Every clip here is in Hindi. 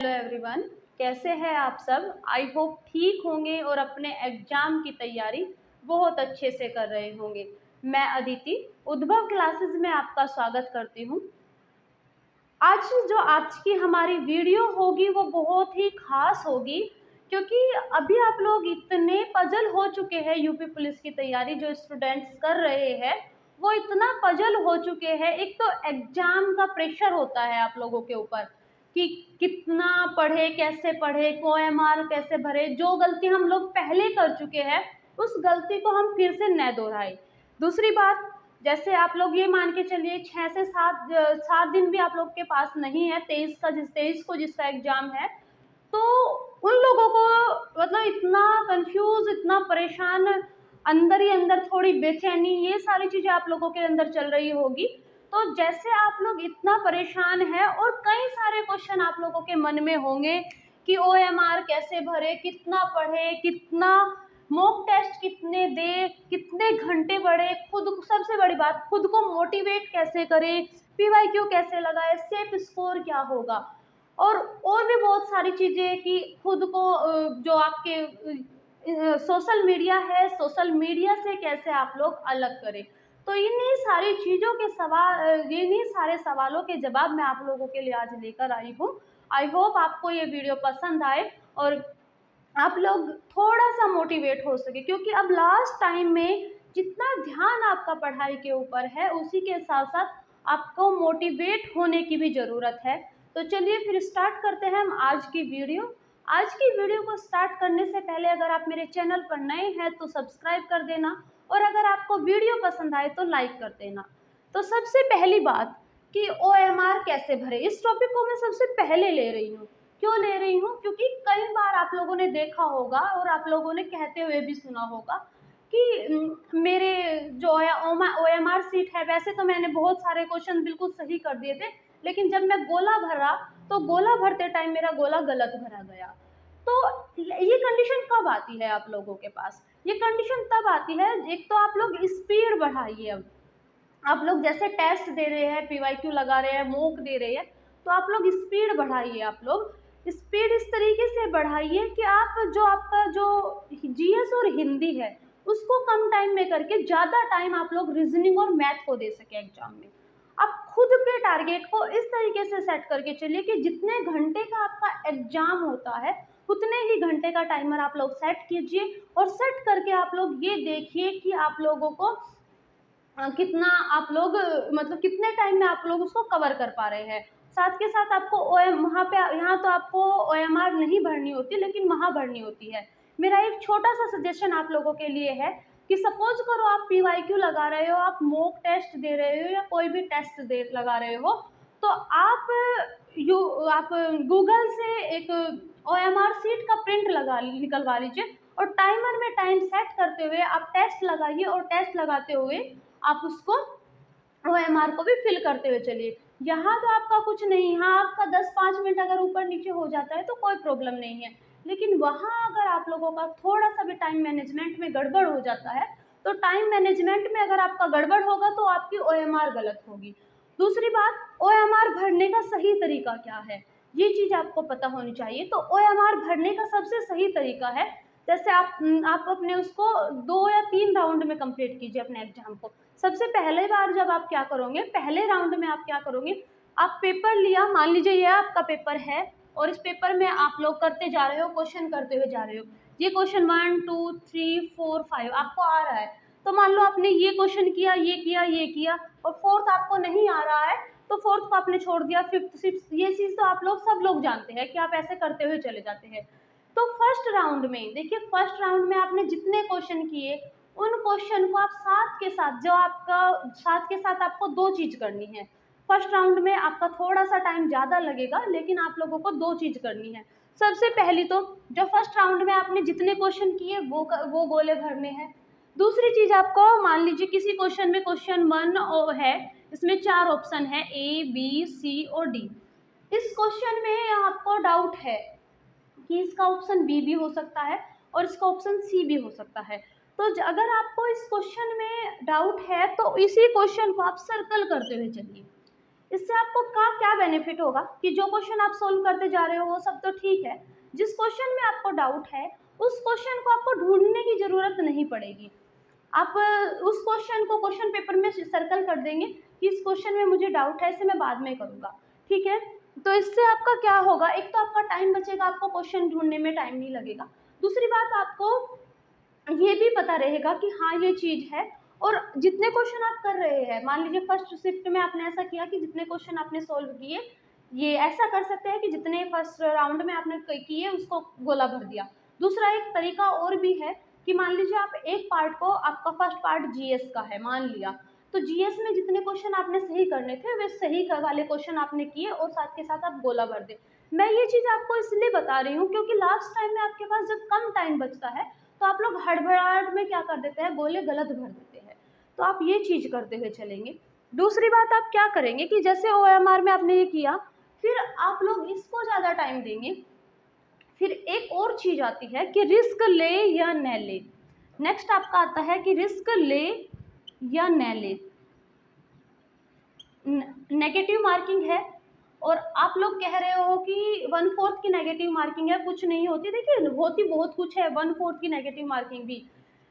हेलो एवरीवन, कैसे हैं आप सब। आई होप ठीक होंगे और अपने एग्जाम की तैयारी बहुत अच्छे से कर रहे होंगे। मैं अदिति उद्भव क्लासेस में आपका स्वागत करती हूँ। आज की हमारी वीडियो होगी वो बहुत ही खास होगी, क्योंकि अभी आप लोग इतने पजल हो चुके हैं। यूपी पुलिस की तैयारी जो स्टूडेंट्स कर रहे हैं वो इतना पजल हो चुके हैं। एक तो एग्जाम का प्रेशर होता है आप लोगों के ऊपर कि कितना पढ़े, कैसे पढ़े, OMR कैसे भरे। जो गलती हम लोग पहले कर चुके हैं उस गलती को हम फिर से न दोहराए। दूसरी बात, जैसे आप लोग ये मान के चलिए 6 से 7 दिन भी आप लोग के पास नहीं है। 23 को जिसका एग्जाम है, तो उन लोगों को मतलब इतना कंफ्यूज, इतना परेशान, अंदर ही अंदर थोड़ी बेचैनी, ये सारी चीजें आप लोगों के अंदर चल रही होगी। तो जैसे आप लोग इतना परेशान है और कई सारे क्वेश्चन आप लोगों के मन में होंगे कि OMR कैसे भरे, कितना पढ़े, कितना मॉक टेस्ट कितने दे, कितने घंटे पढ़े, खुद सबसे बड़ी बात खुद को मोटिवेट कैसे करे, PYQ कैसे लगाए, सेफ स्कोर क्या होगा, और भी बहुत सारी चीजें कि खुद को जो आपके सोशल मीडिया है, सोशल मीडिया से कैसे आप लोग अलग करें। तो इन्हीं सारी चीज़ों के इन्हीं सारे सवालों के जवाब मैं आप लोगों के लिए आज लेकर आई हूँ। आई होप आपको ये वीडियो पसंद आए और आप लोग थोड़ा सा मोटिवेट हो सके, क्योंकि अब लास्ट टाइम में जितना ध्यान आपका पढ़ाई के ऊपर है उसी के साथ साथ आपको मोटिवेट होने की भी ज़रूरत है। तो चलिए फिर स्टार्ट करते हैं हम आज की वीडियो। आज की वीडियो को स्टार्ट करने से पहले अगर आप मेरे चैनल पर नए हैं तो सब्सक्राइब कर देना, और अगर आपको वीडियो पसंद आए तो लाइक कर देना। तो सबसे पहली बात कि OMR कैसे भरे, इस टॉपिक को मैं सबसे पहले ले रही हूँ। क्यों ले रही हूँ? क्योंकि कई बार आप लोगों ने देखा होगा और आप लोगों ने कहते हुए भी सुना होगा कि मेरे जो OMR सीट है, वैसे तो मैंने बहुत सारे क्वेश्चन बिल्कुल सही कर दिए थे, लेकिन जब मैं गोला भरा तो गोला भरते टाइम मेरा गोला गलत भरा गया। तो ये कंडीशन कब आती है आप लोगों के पास? ये कंडीशन तब आती है, एक तो आप लोग स्पीड बढ़ाइए। अब आप लोग जैसे टेस्ट दे रहे हैं, PYQ लगा रहे हैं, मॉक दे रहे हैं, तो आप लोग स्पीड बढ़ाइए। आप लोग स्पीड इस तरीके से बढ़ाइए कि आपका जो GS और हिंदी है उसको कम टाइम में करके ज़्यादा टाइम आप लोग रीजनिंग और मैथ को दे सके एग्जाम में। आप खुद के टारगेट को इस तरीके से सेट करके चलिए कि जितने घंटे का आपका एग्जाम होता है उतने ही घंटे का टाइमर आप लोग सेट कीजिए, और सेट करके आप लोग ये देखिए कि आप लोगों को कितना आप लोग मतलब कितने टाइम में आप लोग उसको कवर कर पा रहे हैं। साथ के साथ आपको यहाँ तो आपको OMR नहीं भरनी होती, लेकिन वहाँ भरनी होती है। मेरा एक छोटा सा सजेशन आप लोगों के लिए है कि सपोज करो आप PYQ लगा रहे हो, आप मॉक टेस्ट दे रहे हो या कोई भी टेस्ट लगा रहे हो, तो आप गूगल से एक OMR सीट का प्रिंट निकलवा लीजिए, और टाइमर में टाइम सेट करते हुए आप टेस्ट लगाइए, और टेस्ट लगाते हुए आप उसको OMR को भी फिल करते हुए चलिए। यहाँ तो आपका कुछ नहीं, यहाँ आपका 10-5 मिनट अगर ऊपर नीचे हो जाता है तो कोई प्रॉब्लम नहीं है, लेकिन वहाँ अगर आप लोगों का थोड़ा सा भी टाइम मैनेजमेंट में गड़बड़ हो जाता है, तो टाइम मैनेजमेंट में अगर आपका गड़बड़ होगा तो आपकी OMR गलत होगी। दूसरी बात, OMR भरने का सही तरीका क्या है, ये चीज़ आपको पता होनी चाहिए। तो OMR भरने का सबसे सही तरीका है, जैसे आप अपने उसको 2 या 3 राउंड में कंप्लीट कीजिए अपने एग्जाम को। सबसे पहले बार जब आप क्या करोगे, पहले राउंड में आप क्या करोगे, आप पेपर लिया, मान लीजिए ये आपका पेपर है, और इस पेपर में आप लोग करते जा रहे हो, क्वेश्चन करते हुए जा रहे हो। ये क्वेश्चन 1 2 3 4 5 आपको आ रहा है, तो मान लो आपने ये क्वेश्चन किया, ये किया, ये किया, और फोर्थ आपको नहीं आ रहा है, तो फोर्थ को आपने छोड़ दिया, फिफ्थ सिक्स्थ, ये चीज़ तो आप लोग सब लोग जानते हैं कि आप ऐसे करते हुए चले जाते हैं। तो फर्स्ट राउंड में देखिए, फर्स्ट राउंड में आपने जितने क्वेश्चन किए उन क्वेश्चन को आप साथ के साथ आपको 2 चीज़ करनी है। फर्स्ट राउंड में आपका थोड़ा सा टाइम ज़्यादा लगेगा, लेकिन आप लोगों को 2 चीज़ करनी है। सबसे पहली तो जो फर्स्ट राउंड में आपने जितने क्वेश्चन किए वो गोले भरने हैं। दूसरी चीज़, आपको मान लीजिए किसी क्वेश्चन में क्वेश्चन 1 है, इसमें 4 ऑप्शन है, A B C और D। इस क्वेश्चन में आपको डाउट है कि इसका ऑप्शन बी भी हो सकता है और इसका ऑप्शन सी भी हो सकता है। तो अगर आपको इस क्वेश्चन में डाउट है तो इसी क्वेश्चन को आप सर्कल करते हुए चलिए। इससे आपको क्या बेनिफिट होगा कि जो क्वेश्चन आप सोल्व करते जा रहे हो वो सब तो ठीक है, जिस क्वेश्चन में आपको डाउट है उस क्वेश्चन को आपको ढूंढने की ज़रूरत नहीं पड़ेगी। आप उस क्वेश्चन को क्वेश्चन पेपर में सर्कल कर देंगे कि इस क्वेश्चन में मुझे डाउट है, इसे मैं बाद में करूँगा, ठीक है। तो इससे आपका क्या होगा, एक तो आपका टाइम बचेगा, आपको क्वेश्चन ढूंढने में टाइम नहीं लगेगा। दूसरी बात, आपको ये भी पता रहेगा कि हाँ ये चीज़ है। और जितने क्वेश्चन आप कर रहे हैं, मान लीजिए फर्स्ट शिफ्ट में आपने ऐसा किया कि जितने क्वेश्चन आपने सोल्व किए, ये ऐसा कर सकते हैं कि जितने फर्स्ट राउंड में आपने किए उसको गोला भर दिया। दूसरा एक तरीका और भी है कि मान लीजिए आप एक पार्ट को, आपका फर्स्ट पार्ट जीएस का है मान लिया, तो जीएस में जितने क्वेश्चन आपने सही करने थे वे सही वाले क्वेश्चन आपने किए और साथ के साथ आप गोला भर दे। मैं ये चीज़ आपको इसलिए बता रही हूँ क्योंकि लास्ट टाइम में आपके पास जब कम टाइम बचता है तो आप लोग हड़बड़ाहट में क्या कर देते हैं, गोले गलत भर देते हैं। तो आप ये चीज़ करते हुए चलेंगे। दूसरी बात, आप क्या करेंगे कि जैसे ओएमआर में आपने ये किया, फिर आप लोग इसको ज़्यादा टाइम देंगे। फिर एक और चीज़ आती है कि रिस्क ले या न ले। नेक्स्ट आपका आता है कि रिस्क ले या न ले। नेगेटिव मार्किंग है और आप लोग कह रहे हो कि 1/4 की नेगेटिव मार्किंग है, कुछ नहीं होती। देखिए होती बहुत कुछ है 1/4 की नेगेटिव मार्किंग भी।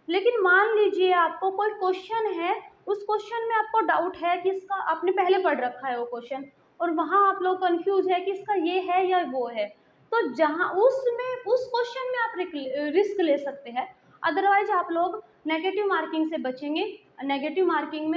लेकिन मान लीजिए आपको कोई क्वेश्चन है, उस क्वेश्चन में आपको डाउट है कि इसका, आपने पहले पढ़ रखा है वो क्वेश्चन और वहाँ आप लोग कंफ्यूज है कि इसका ये है या वो है, तो जहाँ उसमें उस क्वेश्चन में आप रिस्क ले सकते हैं। अदरवाइज आप लोग नेगेटिव मार्किंग से बचेंगे। नेगेटिव मार्किंग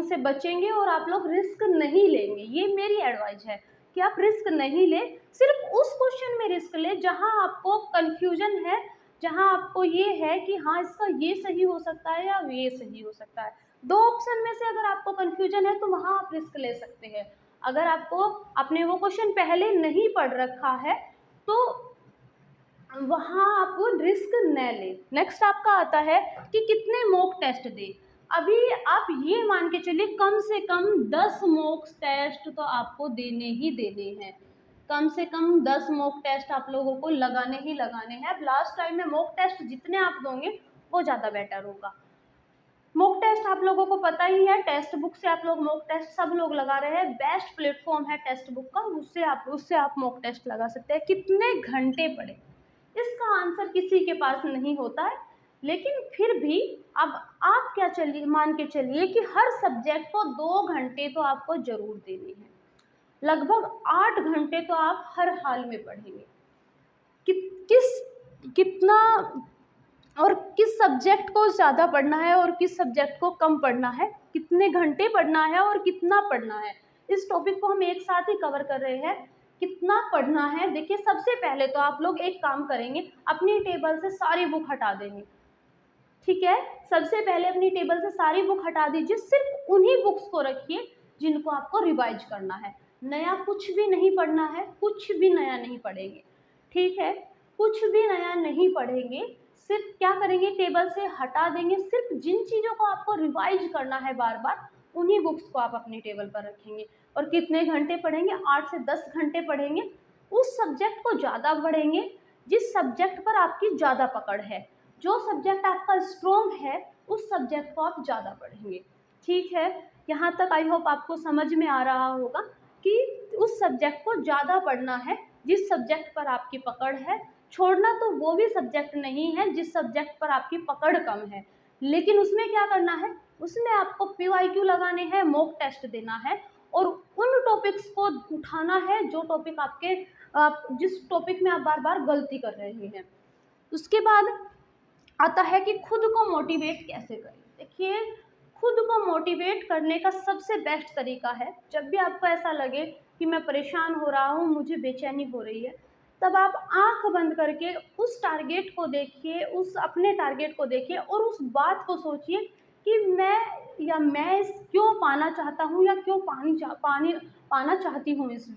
से बचेंगे और आप लोग रिस्क नहीं लेंगे। ये मेरी एडवाइस है कि आप रिस्क नहीं ले, सिर्फ उस क्वेश्चन में रिस्क ले जहां आपको कंफ्यूजन है, जहां आपको ये है कि हाँ इसका ये सही हो सकता है या ये सही हो सकता है। दो ऑप्शन में से अगर आपको कंफ्यूजन है तो वहां आप रिस्क ले सकते हैं। अगर आपने वो क्वेश्चन पहले नहीं पढ़ रखा है तो वहाँ आप रिस्क न लें। नेक्स्ट आपका आता है कि कितने मॉक टेस्ट दें। अभी आप ये मान के चलिए कम से कम 10 मॉक टेस्ट तो आपको देने ही देने हैं। कम से कम 10 मॉक टेस्ट आप लोगों को लगाने ही लगाने हैं। अब लास्ट टाइम में मॉक टेस्ट जितने आप दोगे वो ज़्यादा बेटर होगा। मॉक टेस्ट आप लोगों को पता ही है, टेक्स्ट बुक से आप लोग मॉक टेस्ट सब लोग लगा रहे हैं। बेस्ट प्लेटफॉर्म है टेक्स्ट बुक का, उससे आप मॉक टेस्ट लगा सकते हैं। कितने घंटे पढ़े, इसका आंसर किसी के पास नहीं होता है, लेकिन फिर भी अब आप क्या चलिए मान के चलिए कि हर सब्जेक्ट को 2 घंटे तो आपको जरूर देने हैं। लगभग 8 घंटे तो आप हर हाल में पढ़ेंगे। कितना और किस सब्जेक्ट को ज़्यादा पढ़ना है और किस सब्जेक्ट को कम पढ़ना है, कितने घंटे पढ़ना है और कितना पढ़ना है, इस टॉपिक को हम एक साथ ही कवर कर रहे हैं। कितना पढ़ना है, देखिए सबसे पहले तो आप लोग एक काम करेंगे, अपनी टेबल से सारी बुक हटा देंगे। ठीक है, सबसे पहले अपनी टेबल से सारी बुक हटा दीजिए, सिर्फ उन्हीं बुक्स को रखिए जिनको आपको रिवाइज करना है। नया कुछ भी नहीं पढ़ना है, कुछ भी नया नहीं पढ़ेंगे। ठीक है, कुछ भी नया नहीं पढ़ेंगे, सिर्फ क्या करेंगे, टेबल से हटा देंगे। सिर्फ जिन चीज़ों को आपको रिवाइज करना है बार बार, उन्हीं बुक्स को आप अपनी टेबल पर रखेंगे। और कितने घंटे पढ़ेंगे, 8 से 10 घंटे पढ़ेंगे। उस सब्जेक्ट को ज़्यादा पढ़ेंगे जिस सब्जेक्ट पर आपकी ज़्यादा पकड़ है। जो सब्जेक्ट आपका स्ट्रॉन्ग है उस सब्जेक्ट को आप ज़्यादा पढ़ेंगे। ठीक है, यहाँ तक आई होप आपको समझ में आ रहा होगा कि उस सब्जेक्ट को ज़्यादा पढ़ना है जिस सब्जेक्ट पर आपकी पकड़ है। छोड़ना तो वो भी सब्जेक्ट नहीं है जिस सब्जेक्ट पर आपकी पकड़ कम है, लेकिन उसमें क्या करना है, उसमें आपको PYQ लगाने हैं, मॉक टेस्ट देना है और उन टॉपिक्स को उठाना है जो टॉपिक आप जिस टॉपिक में आप बार बार गलती कर रहे हैं। उसके बाद आता है कि खुद को मोटिवेट कैसे करें। देखिए, खुद को मोटिवेट करने का सबसे बेस्ट तरीका है, जब भी आपको ऐसा लगे कि मैं परेशान हो रहा हूँ, मुझे बेचैनी हो रही है, तब आप आंख बंद करके उस टारगेट को देखिए, उस अपने टारगेट को देखिए और उस बात को सोचिए कि मैं इस क्यों पाना चाहता हूँ या क्यों पाना चाहती हूँ। इस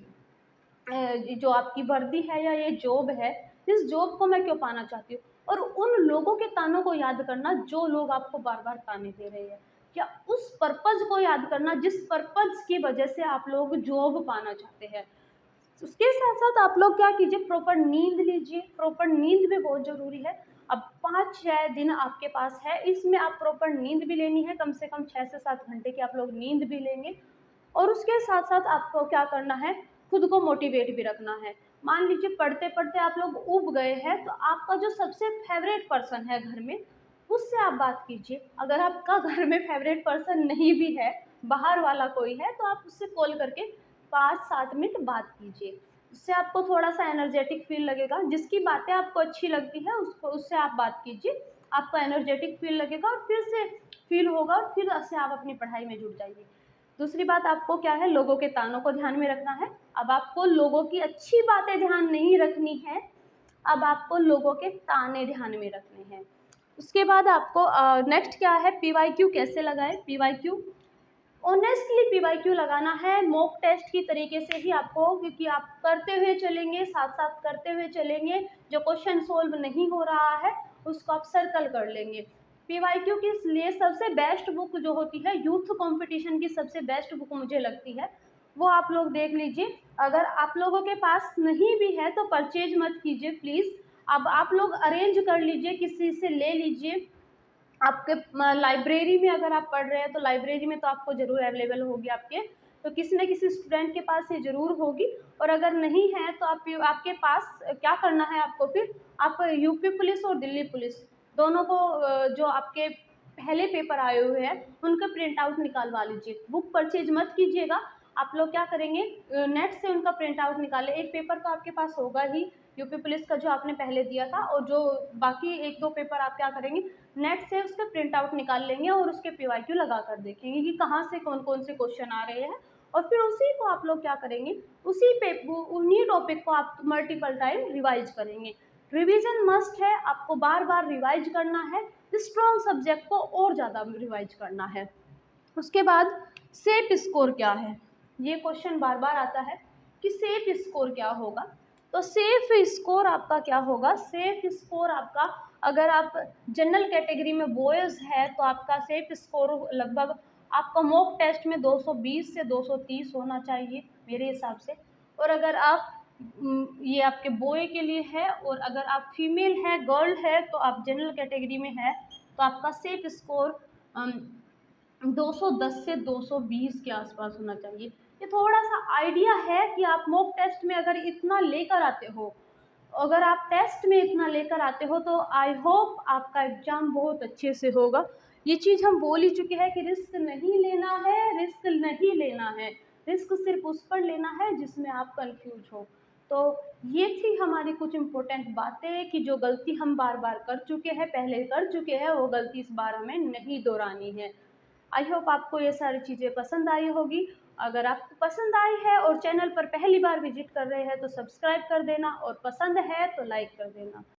जो आपकी वर्दी है या ये जॉब है, इस जॉब को मैं क्यों पाना चाहती हूँ। और उन लोगों के तानों को याद करना जो लोग आपको बार बार ताने दे रहे हैं, या उस पर्पज़ को याद करना जिस पर्पज़ की वजह से आप लोग जॉब पाना चाहते हैं। उसके साथ साथ आप लोग क्या कीजिए, प्रॉपर नींद लीजिए। प्रॉपर नींद भी बहुत ज़रूरी है। अब 5-6 दिन आपके पास है, इसमें आप प्रॉपर नींद भी लेनी है, कम से कम 6 से 7 घंटे की आप लोग नींद भी लेंगे। और उसके साथ-साथ आपको क्या करना है, खुद को मोटिवेट भी रखना है। मान लीजिए पढ़ते-पढ़ते आप लोग ऊब गए हैं, तो आपका जो सबसे फ़ेवरेट पर्सन है घर में, उससे आप बात कीजिए। अगर आपका घर में फ़ेवरेट पर्सन नहीं भी है, बाहर वाला कोई है, तो आप उससे कॉल करके 5-7 मिनट बात कीजिए। इससे आपको थोड़ा-सा एनर्जेटिक फ़ील लगेगा। जिसकी बातें आपको अच्छी लगती है, उससे आप बात कीजिए। आपको एनर्जेटिक फ़ील लगेगा और फिर से फ़ील होगा और फिर से आप अपनी पढ़ाई में जुट जाइए। दूसरी बात आपको क्या है, लोगों के तानों को ध्यान में रखना है। अब आपको लोगों की अच्छी बातें ध्यान नहीं रखनी है, अब आपको लोगों के ताने ध्यान में रखने हैं। उसके बाद आपको नेक्स्ट क्या है, पीवाईक्यू कैसे लगाएँ? पीवाईक्यू ऑनेस्टली पीवाईक्यू लगाना है मॉक टेस्ट की तरीके से ही आपको, क्योंकि आप करते हुए चलेंगे, साथ-साथ करते हुए चलेंगे, जो क्वेश्चन सॉल्व नहीं हो रहा है, उसको आप सर्कल कर लेंगे। पीवाईक्यू के लिए सबसे बेस्ट बुक जो होती है, यूथ कॉम्पिटिशन की सबसे बेस्ट बुक मुझे लगती है, वो आप लोग देख लीजिए। अगर आप लोगों के पास नहीं भी है तो परचेज़ मत कीजिए प्लीज़। अब आप लोग अरेंज कर लीजिए, किसी से ले लीजिए। आपके लाइब्रेरी में अगर आप पढ़ रहे हैं तो लाइब्रेरी में तो आपको ज़रूर अवेलेबल होगी आपके, तो किसी न किसी स्टूडेंट के पास ये ज़रूर होगी। और अगर नहीं है तो आपके पास क्या करना है आपको, फिर आप यूपी पुलिस और दिल्ली पुलिस दोनों को जो आपके पहले पेपर आए हुए हैं उनका प्रिंट आउट निकालवा लीजिए। बुक परचेज मत कीजिएगा। आप लोग क्या करेंगे, नेट से उनका प्रिंट आउट निकालें। एक पेपर तो आपके पास होगा ही यूपी पुलिस का जो आपने पहले दिया था, और जो बाकी 1-2 पेपर आप क्या करेंगे, नेट से उसके प्रिंट आउट निकाल लेंगे और उसके पीवाईक्यू लगा कर देखेंगे कि कहाँ से कौन-कौन से क्वेश्चन आ रहे हैं। और फिर उसी को आप लोग क्या करेंगे, उन्हीं टॉपिक को आप मल्टीपल टाइम रिवाइज़ करेंगे। रिवीजन मस्ट है, आपको बार-बार रिवाइज़ करना है, स्ट्रॉन्ग सब्जेक्ट को और ज़्यादा रिवाइज़ करना है। उसके बाद सेफ स्कोर क्या है? ये क्वेश्चन बार-बार आता है कि सेफ स्कोर क्या होगा? तो सेफ स्कोर आपका क्या होगा? सेफ स्कोर आपका, अगर आप जनरल कैटेगरी में बॉयज़ है तो आपका सेफ स्कोर लगभग आपका मॉक टेस्ट में 220 से 230 होना चाहिए मेरे हिसाब से। और अगर आप ये आपके बॉय के लिए है, और अगर आप फीमेल है, गर्ल है, तो आप जनरल कैटेगरी में है, तो आपका सेफ स्कोर 210 से 220 के आसपास होना चाहिए। ये थोड़ा-सा आइडिया है कि आप मॉक टेस्ट में अगर इतना लेकर आते हो, अगर आप टेस्ट में इतना लेकर आते हो, तो आई होप आपका एग्ज़ाम बहुत अच्छे से होगा। ये चीज़ हम बोल ही चुके हैं कि रिस्क नहीं लेना है, रिस्क नहीं लेना है। रिस्क सिर्फ़ उस पर लेना है जिसमें आप कन्फ्यूज़ हो। तो ये थी हमारी कुछ इम्पोर्टेंट बातें कि जो गलती हम बार-बार कर चुके हैं, पहले कर चुके हैं, वो गलती इस बार हमें नहीं दोहरानी है। आई होप आपको ये सारी चीज़ें पसंद आई होगी। अगर आपको पसंद आई है और चैनल पर पहली बार विज़िट कर रहे हैं तो सब्सक्राइब कर देना, और पसंद है तो लाइक कर देना।